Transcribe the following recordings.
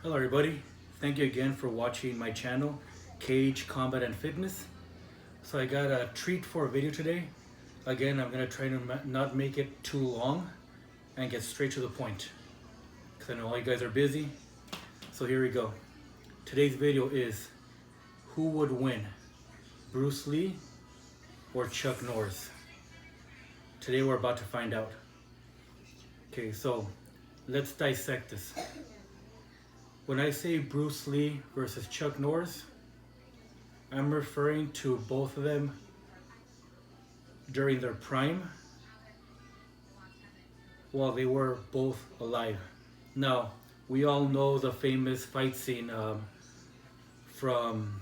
Hello everybody, thank you again for watching my channel, Cage Combat and Fitness. So I got a treat for a video today. Again, I'm going to try to not make it too long and get straight to the point, because I know all you guys are busy. So here we go. Today's video is, who would win, Bruce Lee or Chuck Norris? Today we're about to find out. Okay, so let's dissect this. When I say Bruce Lee versus Chuck Norris, I'm referring to both of them during their prime, while they were both alive. Now, we all know the famous fight scene from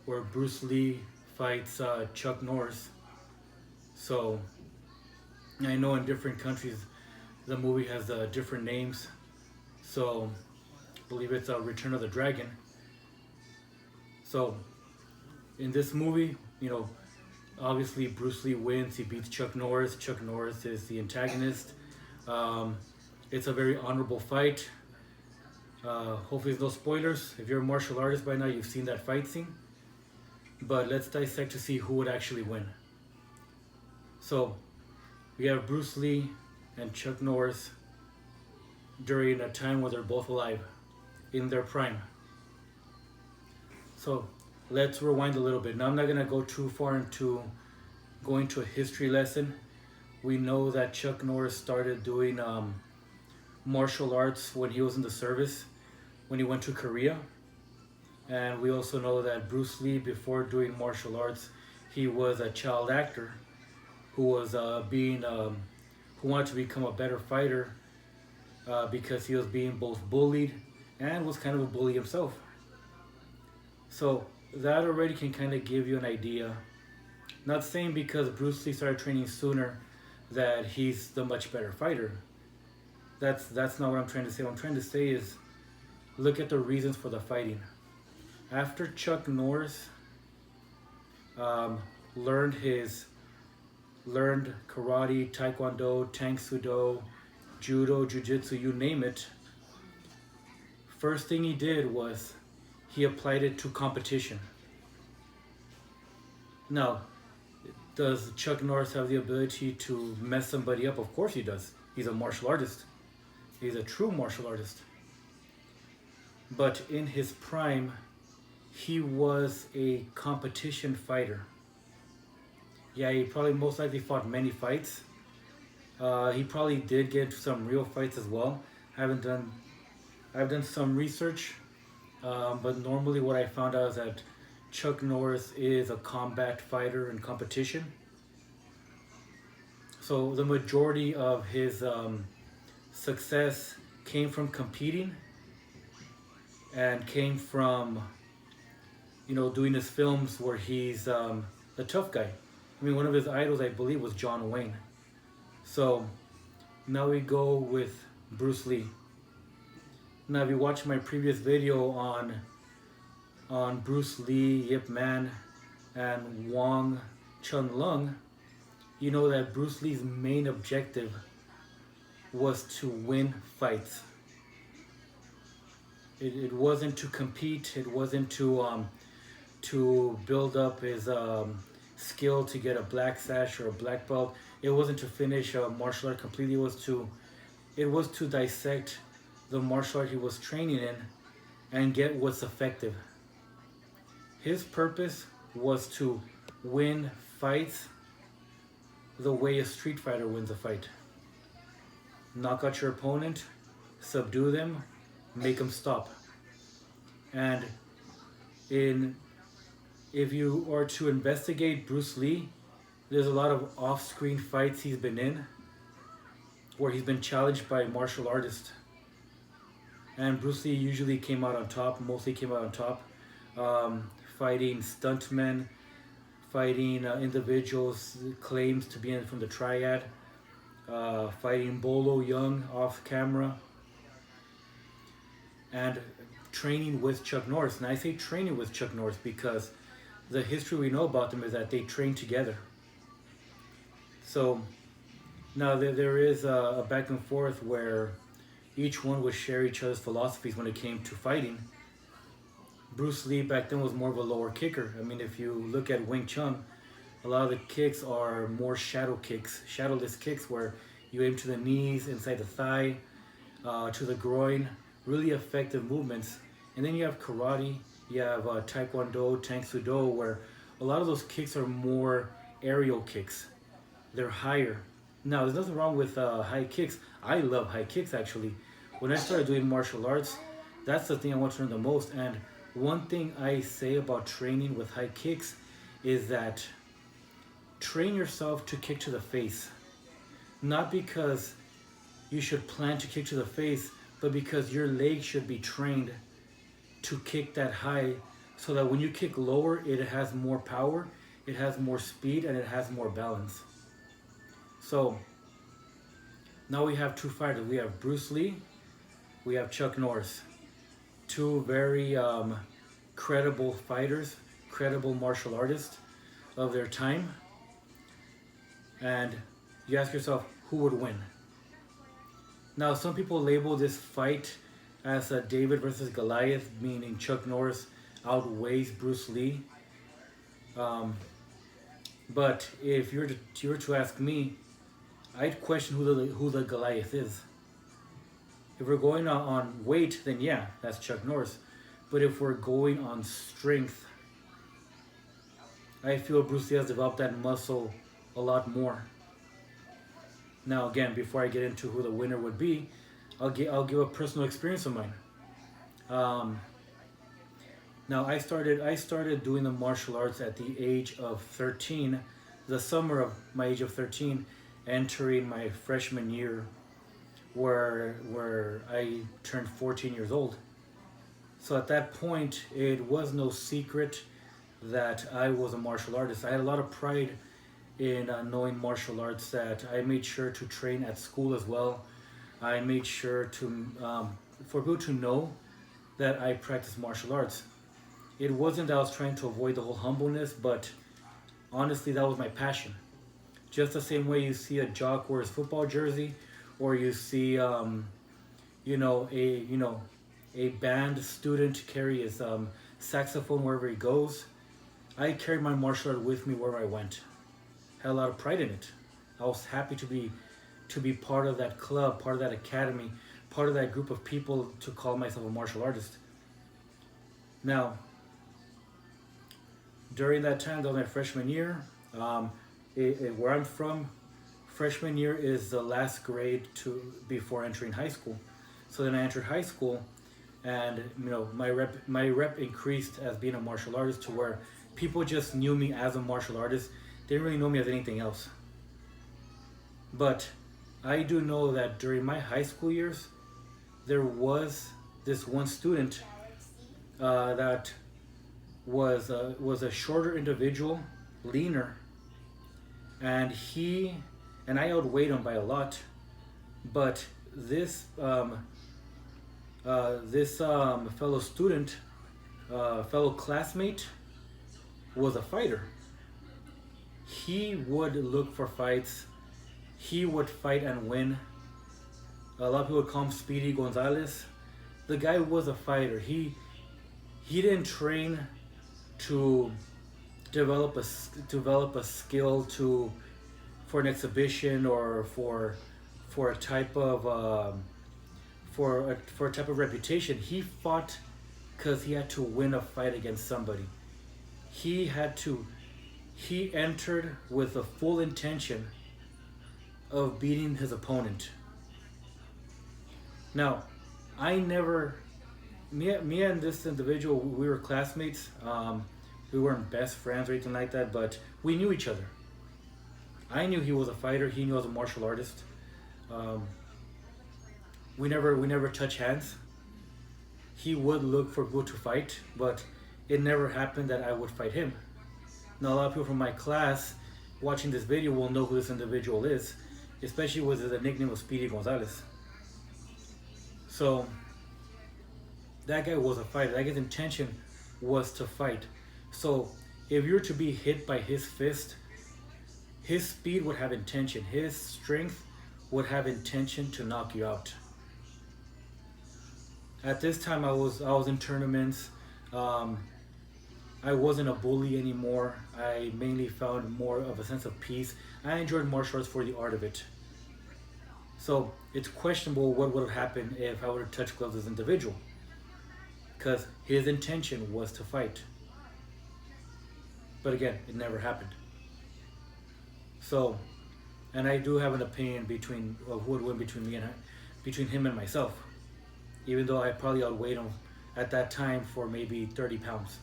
where Bruce Lee fights Chuck Norris. So, I know in different countries the movie has different names. So, I believe it's Return of the Dragon. So, in this movie, obviously Bruce Lee wins. He beats Chuck Norris. Chuck Norris is the antagonist. It's a very honorable fight. Hopefully there's no spoilers. If you're a martial artist by now, you've seen that fight scene. But let's dissect to see who would actually win. So, we have Bruce Lee and Chuck Norris during a time where they're both alive, in their prime. So let's rewind a little bit. Now I'm not gonna go too far into going to a history lesson. We know that Chuck Norris started doing martial arts when he was in the service, when he went to Korea. And we also know that Bruce Lee, before doing martial arts, he was a child actor who was who wanted to become a better fighter because he was being both bullied and was kind of a bully himself. So that already can kind of give you an idea. Not saying because Bruce Lee started training sooner that he's the much better fighter. That's not what I'm trying to say. What I'm trying to say is, look at the reasons for the fighting. After Chuck Norris learned karate, taekwondo, tang sudo, judo, jiu-jitsu, you name it, first thing he did was he applied it to competition. Now, does Chuck Norris have the ability to mess somebody up? Of course he does. He's a martial artist. He's a true martial artist. But in his prime, he was a competition fighter. Yeah, he probably most likely fought many fights. He probably did get into some real fights as well. I've done some research, but normally what I found out is that Chuck Norris is a combat fighter in competition. So the majority of his success came from competing and came from, doing his films where he's the tough guy. I mean, one of his idols, I believe, was John Wayne. So now we go with Bruce Lee. Now, if you watch my previous video on Bruce Lee, Yip Man, and Wong Chun Lung, you know that Bruce Lee's main objective was to win fights. It wasn't to compete. It wasn't to build up his skill to get a black sash or a black belt. It wasn't to finish a martial art completely. It was to dissect the martial art he was training in and get what's effective. His purpose was to win fights the way a street fighter wins a fight. Knock out your opponent, subdue them, make them stop. And if you are to investigate Bruce Lee, there's a lot of off-screen fights he's been in where he's been challenged by martial artists. And Bruce Lee usually came out on top, mostly came out on top, fighting stuntmen, fighting individuals claims to be from the triad, fighting Bolo Young off camera, and training with Chuck Norris. And I say training with Chuck Norris because the history we know about them is that they trained together. So now there is a back and forth where each one would share each other's philosophies when it came to fighting. Bruce Lee back then was more of a lower kicker. I mean, if you look at Wing Chun, a lot of the kicks are more shadow kicks, shadowless kicks where you aim to the knees, inside the thigh, to the groin, really effective movements. And then you have karate, you have taekwondo, tang soo do, where a lot of those kicks are more aerial kicks. They're higher. Now, there's nothing wrong with high kicks. I love high kicks, actually. When I started doing martial arts, that's the thing I want to learn the most. And one thing I say about training with high kicks is that train yourself to kick to the face. Not because you should plan to kick to the face, but because your legs should be trained to kick that high so that when you kick lower, it has more power, it has more speed, and it has more balance. So now we have two fighters. We have Bruce Lee, we have Chuck Norris. Two very credible fighters, credible martial artists of their time. And you ask yourself, who would win? Now, some people label this fight as a David versus Goliath, meaning Chuck Norris outweighs Bruce Lee. But if you were to ask me, I'd question who the Goliath is. If we're going on weight, then yeah, that's Chuck Norris. But if we're going on strength, I feel Bruce Lee has developed that muscle a lot more. Now again, before I get into who the winner would be, I'll give a personal experience of mine. Now I started doing the martial arts at the age of 13, the summer of my age of 13, entering my freshman year, where I turned 14 years old. So at that point, it was no secret that I was a martial artist. I had a lot of pride in knowing martial arts, that I made sure to train at school as well. I made sure to for people to know that I practiced martial arts. It wasn't that I was trying to avoid the whole humbleness, but honestly, that was my passion. Just the same way you see a jock wear his football jersey, or you see a band student carry his saxophone wherever he goes. I carried my martial art with me wherever I went. Had a lot of pride in it. I was happy to be part of that club, part of that academy, part of that group of people to call myself a martial artist. Now, during that time, that was my freshman year. Where I'm from, freshman year is the last grade before entering high school. So then I entered high school, and my rep increased as being a martial artist to where people just knew me as a martial artist. They didn't really know me as anything else. But I do know that during my high school years, there was this one student that was a shorter individual, leaner, and I outweighed him by a lot. But this fellow student, fellow classmate, was a fighter. He would look for fights. He would fight and win. A lot of people would call him Speedy Gonzalez. The guy was a fighter. He didn't train to develop a skill for an exhibition or for a type of reputation. He fought because he had to win a fight against somebody. He entered with the full intention of beating his opponent. Now, me and this individual, we were classmates. We weren't best friends or anything like that, but we knew each other. I knew he was a fighter. He knew I was a martial artist. We never touched hands. He would look for people to fight, but it never happened that I would fight him. Now, a lot of people from my class watching this video will know who this individual is, especially with the nickname of Speedy Gonzalez. So that guy was a fighter. That guy's intention was to fight. So if you were to be hit by his fist, his speed would have intention. His strength would have intention to knock you out. At this time, I was in tournaments. Um, I wasn't a bully anymore. I mainly found more of a sense of peace. I enjoyed martial arts for the art of it. So it's questionable what would have happened if I would have touched gloves as an individual, because his intention was to fight. But again, it never happened. So, and I do have an opinion between of who would win between me and between him and myself, even though I probably outweighed him at that time for maybe 30 pounds.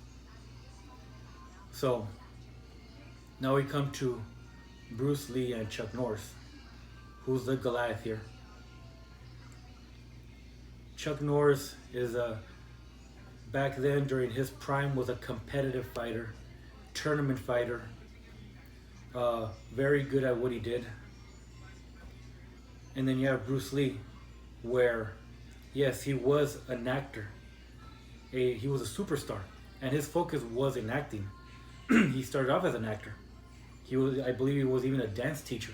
So now we come to Bruce Lee and Chuck Norris. Who's the Goliath here? Chuck Norris is back then during his prime was a competitive fighter, tournament fighter, very good at what he did. And then you have Bruce Lee, where yes, he was an actor, he was a superstar, and his focus was in acting. He started off as an actor. I believe he was even a dance teacher.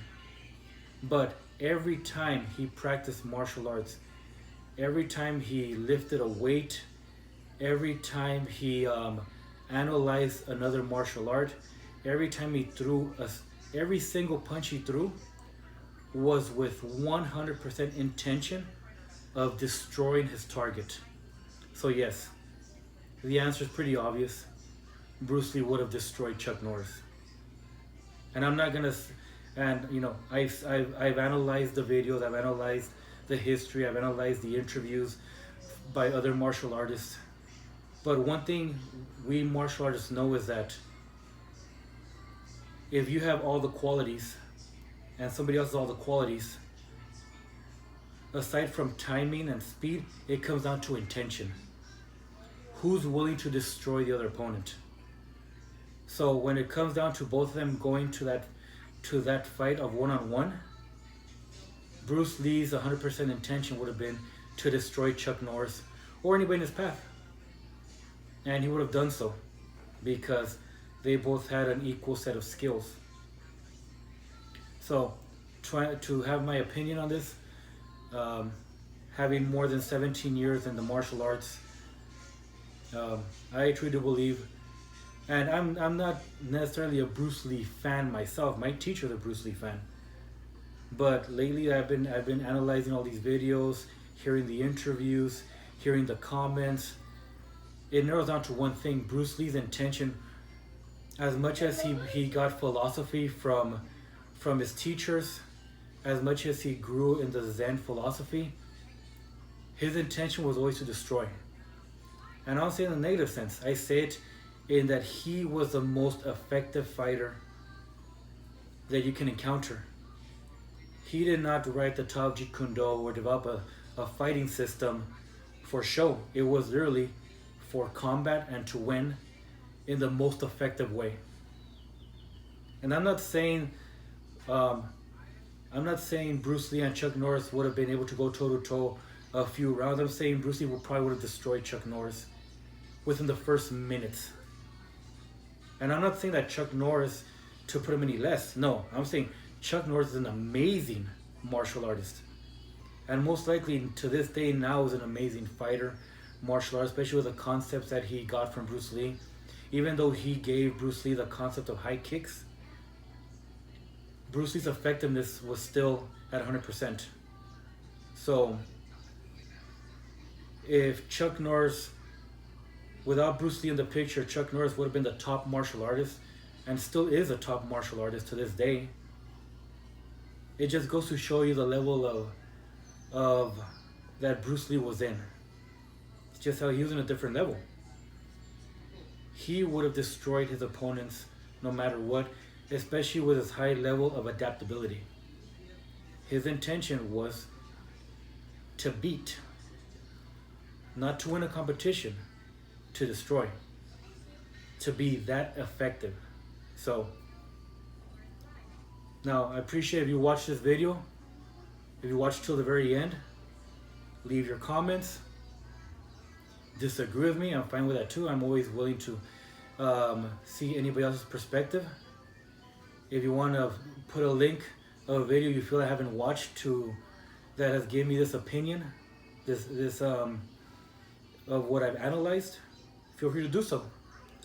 But every time he practiced martial arts, every time he lifted a weight, every time he analyzed another martial art, every time he threw every single punch he threw was with 100% intention of destroying his target. So yes, the answer is pretty obvious. Bruce Lee would have destroyed Chuck Norris. And I'm not gonna, and you know, I've analyzed the videos, I've analyzed the history, I've analyzed the interviews by other martial artists. But one thing we martial artists know is that if you have all the qualities and somebody else has all the qualities, aside from timing and speed, it comes down to intention. Who's willing to destroy the other opponent? So when it comes down to both of them going to that fight of one-on-one, Bruce Lee's 100% intention would have been to destroy Chuck Norris or anybody in his path. And he would have done so because they both had an equal set of skills. So, try to have my opinion on this, having more than 17 years in the martial arts, I truly do believe, and I'm not necessarily a Bruce Lee fan myself. My teacher's a Bruce Lee fan, but lately I've been analyzing all these videos, hearing the interviews, hearing the comments. It narrows down to one thing: Bruce Lee's intention. As much as he got philosophy from his teachers, as much as he grew in the Zen philosophy, his intention was always to destroy. And I don't say it in a negative sense. I say it in that he was the most effective fighter that you can encounter. He did not write the Tao Jeet Kune Do or develop a fighting system for show. It was literally for combat and to win in the most effective way. And I'm not saying Bruce Lee and Chuck Norris would have been able to go toe to toe a few rounds. I'm saying Bruce Lee probably would have destroyed Chuck Norris within the first minutes. And I'm not saying that Chuck Norris to put him any less. No, I'm saying Chuck Norris is an amazing martial artist, and most likely to this day now is an amazing fighter, martial artist, especially with the concepts that he got from Bruce Lee. Even though he gave Bruce Lee the concept of high kicks, Bruce Lee's effectiveness was still at 100%. So if Chuck Norris, without Bruce Lee in the picture, Chuck Norris would have been the top martial artist and still is a top martial artist to this day. It just goes to show you the level of that Bruce Lee was in. It's just how he was in a different level. He would have destroyed his opponents no matter what, especially with his high level of adaptability. His intention was to beat, not to win a competition, to destroy, to be that effective. So now I appreciate if you watch this video. If you watch till the very end, leave your comments. Disagree with me, I'm fine with that too. I'm always willing to see anybody else's perspective. If you want to put a link of a video you feel I haven't watched that has given me this opinion, this of what I've analyzed, feel free to do so.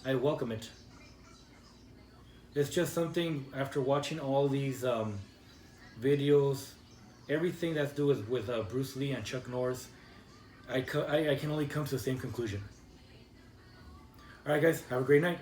I welcome it. It's just something after watching all these videos, everything that's to do with Bruce Lee and Chuck Norris, I can only come to the same conclusion. All right, guys, have a great night.